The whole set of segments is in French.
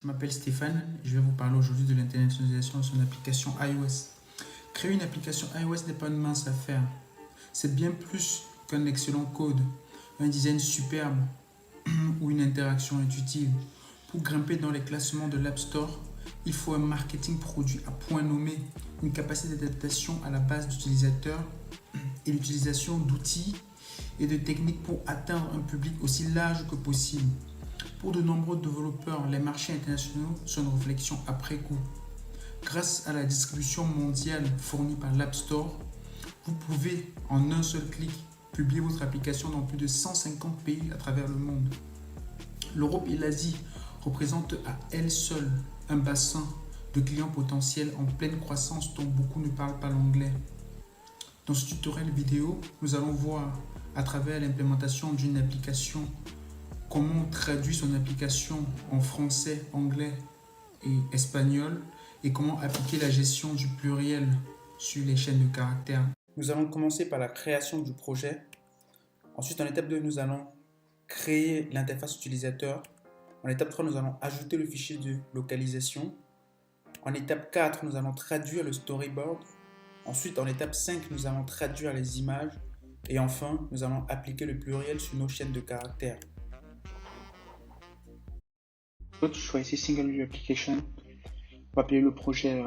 m'appelle Stéphane et je vais vous parler aujourd'hui de l'internationalisation de son application iOS. Créer une application iOS n'est pas une mince affaire. C'est bien plus qu'un excellent code, un design superbe ou une interaction intuitive. Pour grimper dans les classements de l'App Store, il faut un marketing produit à point nommé, une capacité d'adaptation à la base d'utilisateurs et l'utilisation d'outils et de techniques pour atteindre un public aussi large que possible. Pour de nombreux développeurs, les marchés internationaux sont une réflexion après coup. Grâce à la distribution mondiale fournie par l'App Store, vous pouvez en un seul clic publier votre application dans plus de 150 pays à travers le monde. L'Europe et l'Asie représentent à elles seules un bassin de clients potentiels en pleine croissance dont beaucoup ne parlent pas l'anglais. Dans ce tutoriel vidéo, nous allons voir à travers l'implémentation d'une application comment on traduit son application en français, anglais et espagnol et comment appliquer la gestion du pluriel sur les chaînes de caractères. Nous allons commencer par la création du projet. Ensuite, en étape 2, nous allons créer l'interface utilisateur. En étape 3, nous allons ajouter le fichier de localisation. En étape 4, nous allons traduire le storyboard. Ensuite, en étape 5, nous allons traduire les images. Et enfin, nous allons appliquer le pluriel sur nos chaînes de caractères. Choisissez Single View Application. On va appeler le projet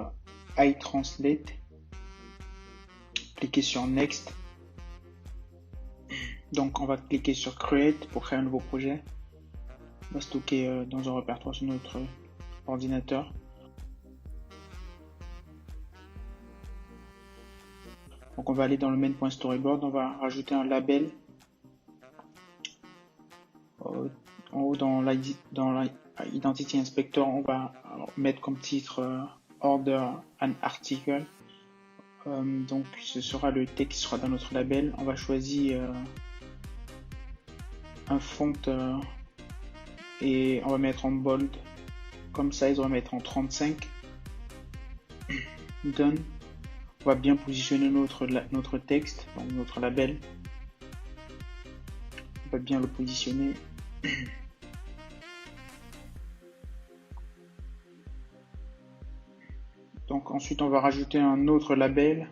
iTranslate. Cliquez sur Next. Donc on va cliquer sur Create pour créer un nouveau projet. On va stocker dans un répertoire sur notre ordinateur. Donc on va aller dans le main.storyboard, on va rajouter un label. En haut dans l'Identity Inspector, on va mettre comme titre Order an Article. Donc ce sera le texte qui sera dans notre label. On va choisir un font et on va mettre en bold. Comme size, on va mettre en 35. Done. On va bien positionner notre texte, donc notre label. On va bien le positionner. Donc ensuite on va rajouter un autre label.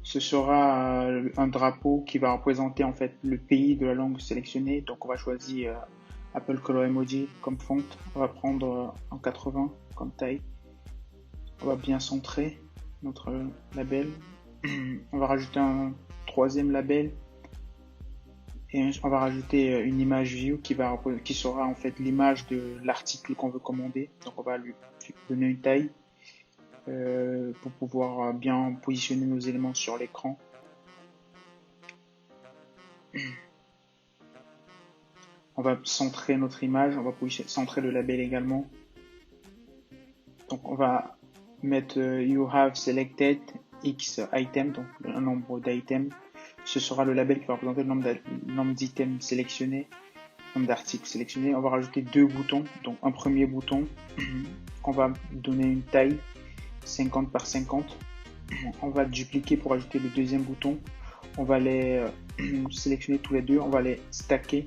Ce sera un drapeau qui va représenter en fait le pays de la langue sélectionnée. Donc on va choisir Apple Color Emoji comme font. On va prendre en 80 comme taille. On va bien centrer notre label. On va rajouter un troisième label. Et on va rajouter une image view qui sera en fait l'image de l'article qu'on veut commander. Donc on va lui donner une taille pour pouvoir bien positionner nos éléments sur l'écran. On va centrer notre image, on va centrer le label également. Donc on va mettre You have selected X item, donc un nombre d'items. Ce sera le label qui va représenter le nombre d'items sélectionnés, le nombre d'articles sélectionnés. On va rajouter deux boutons, donc un premier bouton qu'on va donner une taille 50 par 50. On va dupliquer pour ajouter le deuxième bouton. On va les sélectionner tous les deux, on va les stacker.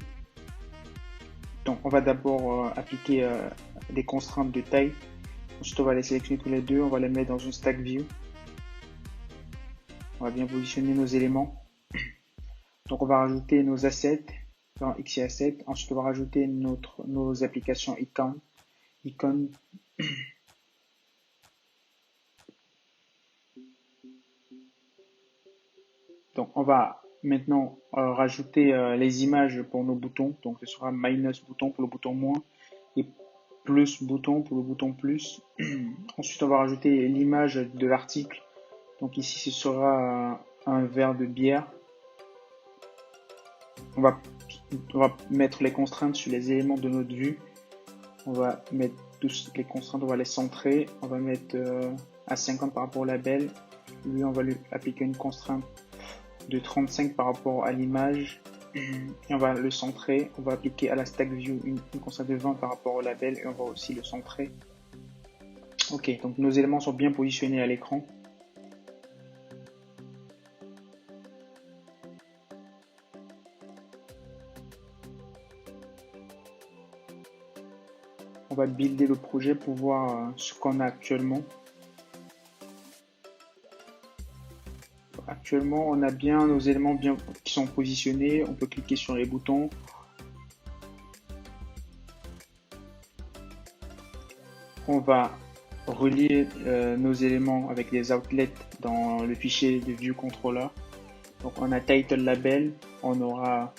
Donc on va d'abord appliquer les contraintes de taille. Ensuite on va les sélectionner tous les deux, on va les mettre dans une stack view. On va bien positionner nos éléments. Donc on va rajouter nos assets dans XY Asset. Ensuite on va rajouter nos applications icônes. Donc on va maintenant rajouter les images pour nos boutons. Donc ce sera minus bouton pour le bouton moins et plus bouton pour le bouton plus. Ensuite on va rajouter l'image de l'article. Donc ici ce sera un verre de bière. On va mettre les contraintes sur les éléments de notre vue. On va mettre toutes les contraintes, on va les centrer. On va mettre à 50 par rapport au label. Lui on va lui appliquer une contrainte de 35 par rapport à l'image et on va le centrer. On va appliquer à la stack view une contrainte de 20 par rapport au label et on va aussi le centrer. Ok, donc nos éléments sont bien positionnés à l'écran. On va builder le projet pour voir ce qu'on a actuellement. Actuellement, on a bien nos éléments bien qui sont positionnés. On peut cliquer sur les boutons. On va relier nos éléments avec des outlets dans le fichier de view controller. Donc on a title label, on aura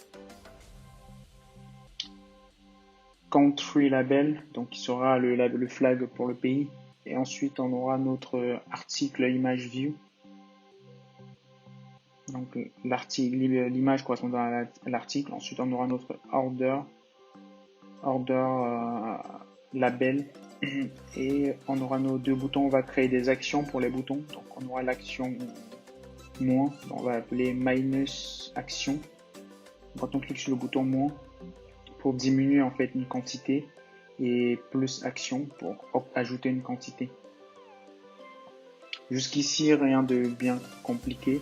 country label, donc qui sera le flag pour le pays. Et ensuite on aura notre article image view. Donc l'image correspondant à l'article. Ensuite on aura notre order label. Et on aura nos deux boutons. On va créer des actions pour les boutons. Donc on aura l'action moins, on va appeler minus action. Quand on clique sur le bouton moins pour diminuer en fait une quantité et plus action pour ajouter une quantité. Jusqu'ici rien de bien compliqué.